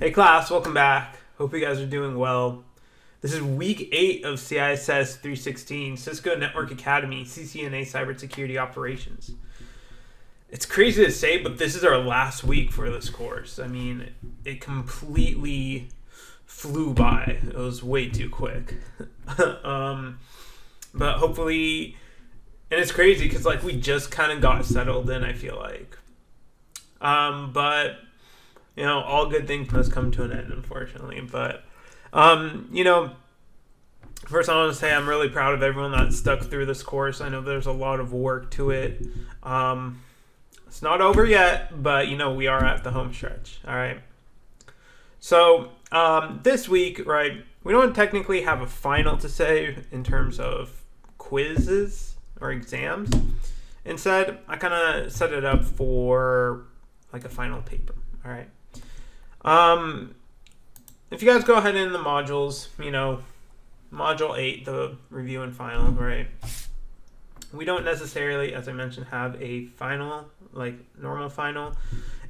Hey class, welcome back. Hope you guys are doing well. This is week 8 of CISS 316, Cisco Network Academy, CCNA Cybersecurity Operations. It's crazy to say, but this is our last week for this course. I mean, it completely flew by. It was way too quick. But hopefully, and it's crazy because like we just kind of got settled in, I feel like. But you know, all good things must come to an end, unfortunately. But, first I want to say I'm really proud of everyone that stuck through this course. I know there's a lot of work to it. It's not over yet, but, we are at the home stretch. All right. So this week, right, we don't technically have a final to say in terms of quizzes or exams. Instead, I kind of set it up for like a final paper. All right. If you guys go ahead in the modules, module 8, the review and final, right? We don't necessarily, as I mentioned, have a final, like normal final,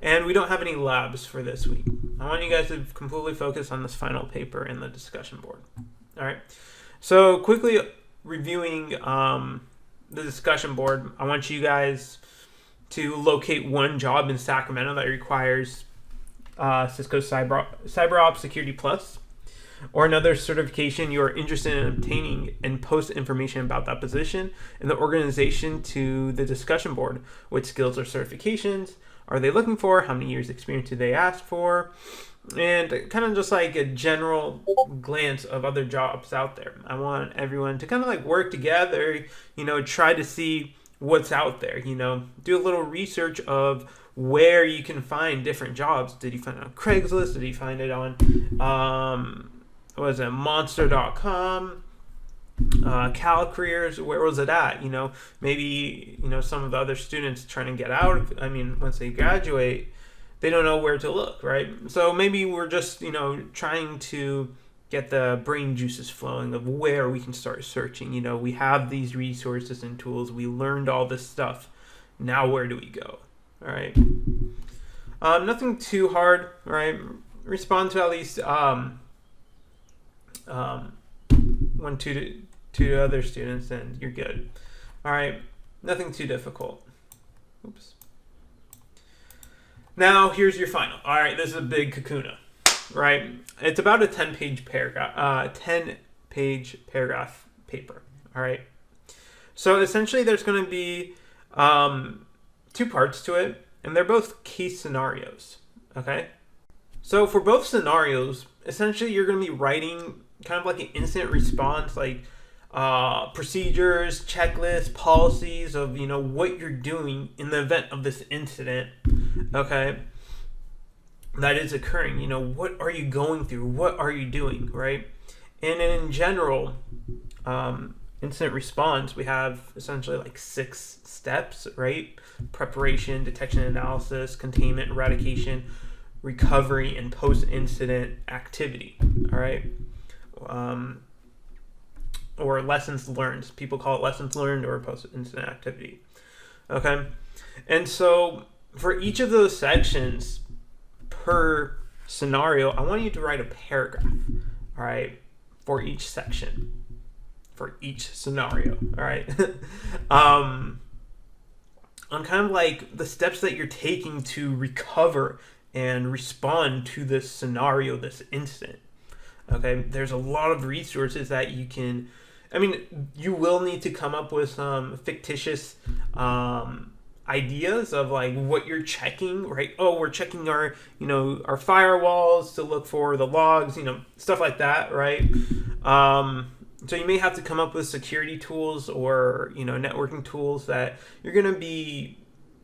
and we don't have any labs for this week. I want you guys to completely focus on this final paper in the discussion board. All right. So quickly reviewing the discussion board, I want you guys to locate one job in Sacramento that requires Cisco CyberOps Security Plus, or another certification you are interested in obtaining, and post information about that position in the organization to the discussion board. What skills or certifications are they looking for? How many years experience do they ask for? And kind of just like a general glance of other jobs out there. I want everyone to kind of like work together, try to see what's out there, do a little research of where you can find different jobs. Did you find it on Craigslist? Did you find it on monster.com, CalCareers? Where was it at? Maybe some of the other students trying to get out. Once they graduate, they don't know where to look, right? So maybe we're just trying to get the brain juices flowing of where we can start searching. We have these resources and tools. We learned all this stuff. Now where do we go? All right. Nothing too hard, right? Respond to at least one, two other students, and you're good. All right. Nothing too difficult. Oops. Now here's your final. All right. This is a big kakuna, right? It's about a 10-page paragraph. 10-page paragraph paper. All right. So essentially, there's going to be 2 parts to it, and they're both case scenarios, okay? So for both scenarios, essentially you're going to be writing kind of like an instant response, like procedures, checklists, policies of, what you're doing in the event of this incident, okay, that is occurring. What are you going through? What are you doing, right? And in general, incident response, we have essentially like 6 steps, right? Preparation, detection, analysis, containment, eradication, recovery, and post-incident activity. All right, or lessons learned. People call it lessons learned or post-incident activity. Okay, and so for each of those sections per scenario, I want you to write a paragraph. All right, for each section, for each scenario. All right. On kind of like the steps that you're taking to recover and respond to this scenario, this incident. Okay, there's a lot of resources that you can, you will need to come up with some fictitious ideas of like what you're checking, right? Oh, we're checking our, our firewalls to look for the logs, stuff like that, right? So you may have to come up with security tools or, networking tools that you're going to be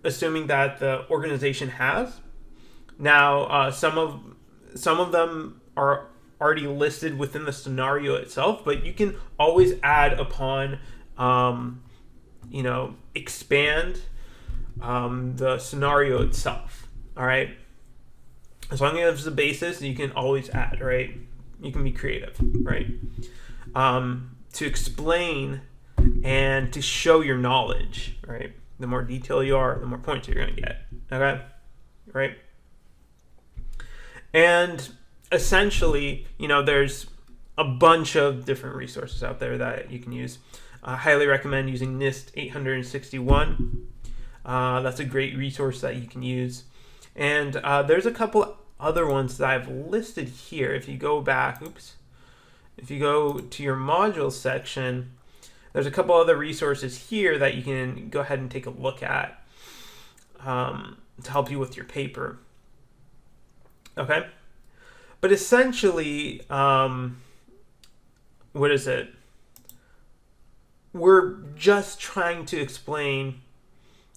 assuming that the organization has. Now, some of them are already listed within the scenario itself, but you can always add upon, expand the scenario itself. All right. As long as it's a basis, you can always add, right? You can be creative, right? To explain and to show your knowledge, right? The more detail you are, the more points you're going to get, okay? Right? And essentially, there's a bunch of different resources out there that you can use. I highly recommend using NIST 861. That's a great resource that you can use. And there's a couple other ones that I've listed here. If you go back, if you go to your modules section, there's a couple other resources here that you can go ahead and take a look at to help you with your paper. Okay? But essentially, what is it? We're just trying to explain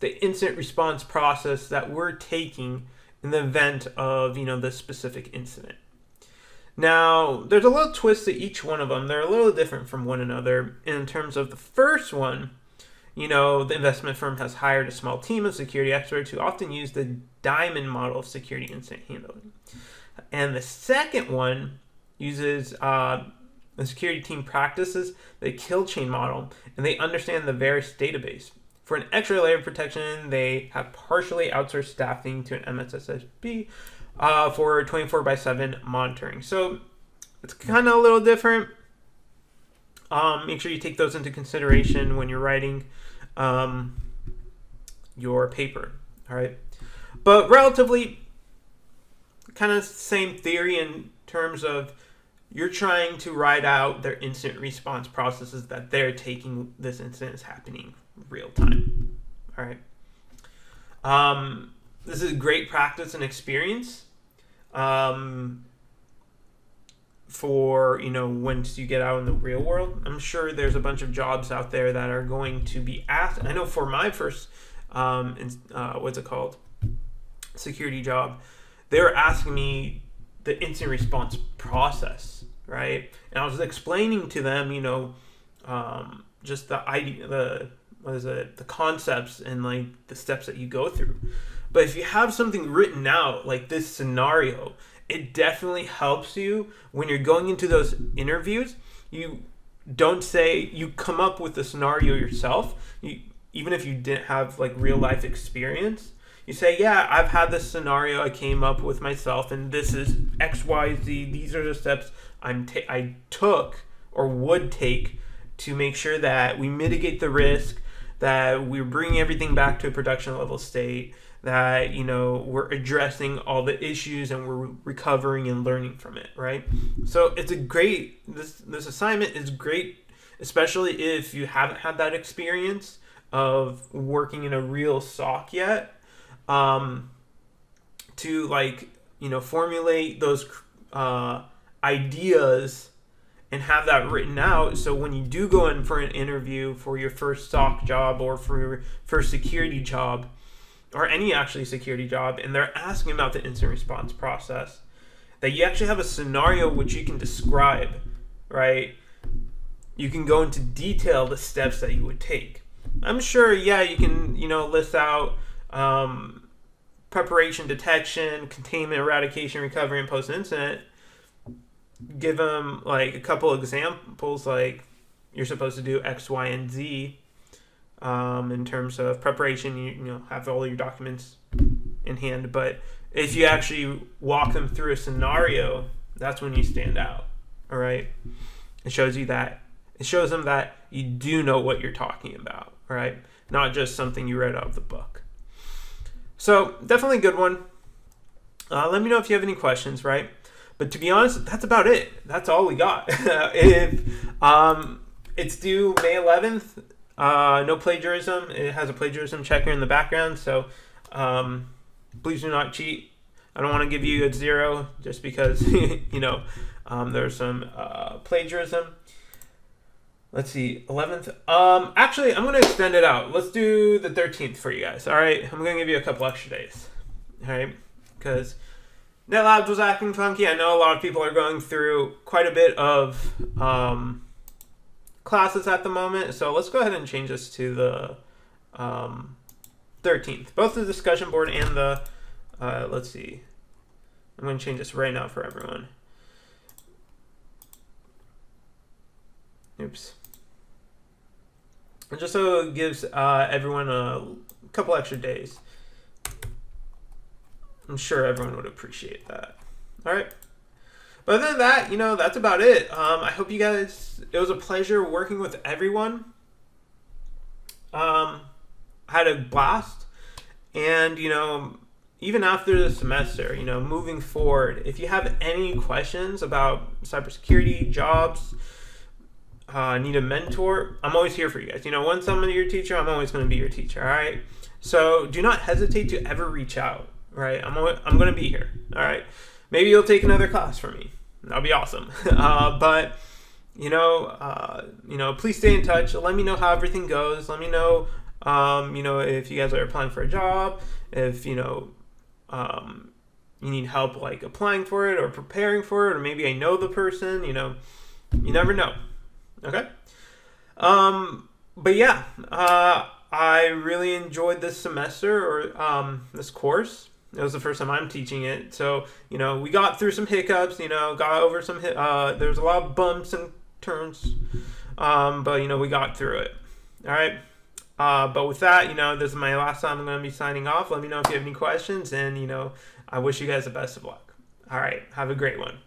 the incident response process that we're taking in the event of, this specific incident. Now, there's a little twist to each one of them. They're a little different from one another. In terms of the first one, the investment firm has hired a small team of security experts who often use the diamond model of security incident handling. And the second one uses the security team practices the kill chain model, and they understand the various database. For an extra layer of protection, they have partially outsourced staffing to an MSSP for 24/7 monitoring. So it's kind of a little different. Make sure you take those into consideration when you're writing your paper. All right, but relatively kind of same theory in terms of you're trying to write out their incident response processes that they're taking. This incident is happening real time. All right. This is great practice and experience for, once you get out in the real world. I'm sure there's a bunch of jobs out there that are going to be asked. I know for my first, security job, they were asking me the incident response process, right? And I was explaining to them, just the idea, the concepts and like the steps that you go through. But if you have something written out like this scenario, it definitely helps you when you're going into those interviews. You don't say, you come up with the scenario yourself. Even if you didn't have like real life experience, you say, yeah, I've had this scenario I came up with myself, and this is X, Y, Z. These are the steps I took or would take to make sure that we mitigate the risk, that we're bringing everything back to a production level state, that, we're addressing all the issues and we're recovering and learning from it, right? So it's this assignment is great, especially if you haven't had that experience of working in a real SOC yet, to formulate those ideas and have that written out, so when you do go in for an interview for your first SOC job or for your first security job, or any actually security job, and they're asking about the incident response process, that you actually have a scenario which you can describe, right? You can go into detail the steps that you would take. I'm sure, yeah, you can, list out preparation, detection, containment, eradication, recovery, and post-incident. Give them like a couple examples, like you're supposed to do X, Y, and Z. In terms of preparation, you have all your documents in hand. But if you actually walk them through a scenario, that's when you stand out. All right, it shows them that you do know what you're talking about. All right, not just something you read out of the book. So definitely a good one. Let me know if you have any questions. Right. But to be honest, that's about it. That's all we got. If it's due May 11th, no plagiarism. It has a plagiarism checker in the background, so please do not cheat. I don't want to give you a 0 just because there's some plagiarism. Let's see, 11th. Actually, I'm going to extend it out. Let's do the 13th for you guys. All right, I'm going to give you a couple extra days. All right, because NetLabs was acting funky. I know a lot of people are going through quite a bit of classes at the moment, so let's go ahead and change this to the 13th. Both the discussion board and the, let's see. I'm going to change this right now for everyone. Oops. And just so it gives everyone a couple extra days. I'm sure everyone would appreciate that. All right. But other than that, that's about it. I hope you guys, it was a pleasure working with everyone. I had a blast. And, even after the semester, moving forward, if you have any questions about cybersecurity, jobs, need a mentor, I'm always here for you guys. Once I'm your teacher, I'm always going to be your teacher, all right? So do not hesitate to ever reach out, right? I'm going to be here, all right? Maybe you'll take another class from me. That'll be awesome. But, please stay in touch. Let me know how everything goes. Let me know, if you guys are applying for a job, if, you need help like applying for it or preparing for it, or maybe I know the person, you never know. Okay. But yeah, I really enjoyed this semester or this course. It was the first time I'm teaching it. So, we got through some hiccups, got over some, there's a lot of bumps and turns. But, we got through it. All right. But with that, this is my last time I'm going to be signing off. Let me know if you have any questions, and, I wish you guys the best of luck. All right. Have a great one.